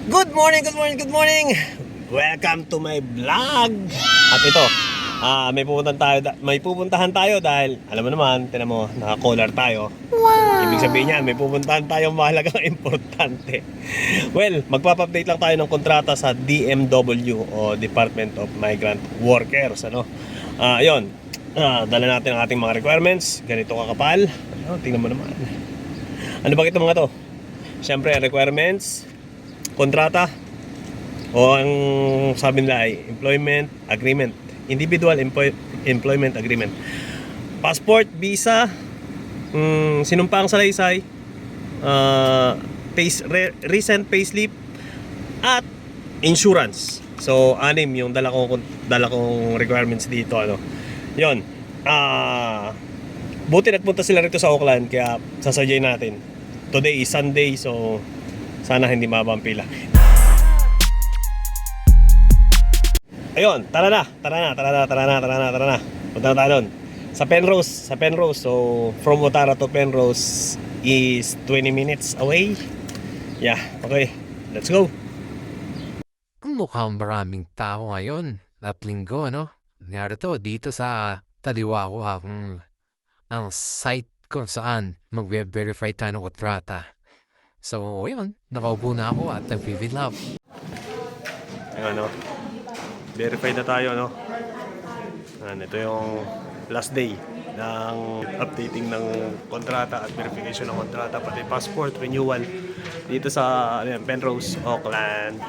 Good morning, good morning, good morning. Welcome to my vlog. At ito, may pupuntahan tayo dahil alam mo naman, tinan mo, naka-collar tayo. Wow. Ibig sabihin niyan, may pupuntahan tayo mahalagang importante. Well, magpapa-update lang tayo ng kontrata sa DMW o Department of Migrant Workers, ano? Ayun. Dala natin ang ating mga requirements. Ganito kakapal. Tingnan mo naman. Ano ba ito mga to? Siyempre, requirements, kontrata, o ang sabi nila ay employment agreement, individual employment agreement, passport, visa, sinumpang salaysay, recent payslip, at insurance. So, anim yung dala kong requirements dito, ano. Yon. Buti nagpunta sila rito sa Auckland, kaya sasadyay natin. Today is Sunday, so sana hindi mababa ang pila. Ayun, tara na. Punta na tayo doon. Sa Penrose. So, from Otara to Penrose is 20 minutes away. Yeah, okay. Let's go. Mukhang maraming tao ngayon. At linggo, no? Nangyari to dito sa taliwa ko ang site kung saan mag-verify tayo ng kontrata. So, yun. Nakaupo na ako at nag-fill up. Ayun, no? Verified na tayo, no? Ito yung last day ng updating ng kontrata at verification ng kontrata, pati passport renewal dito sa Penrose, Auckland.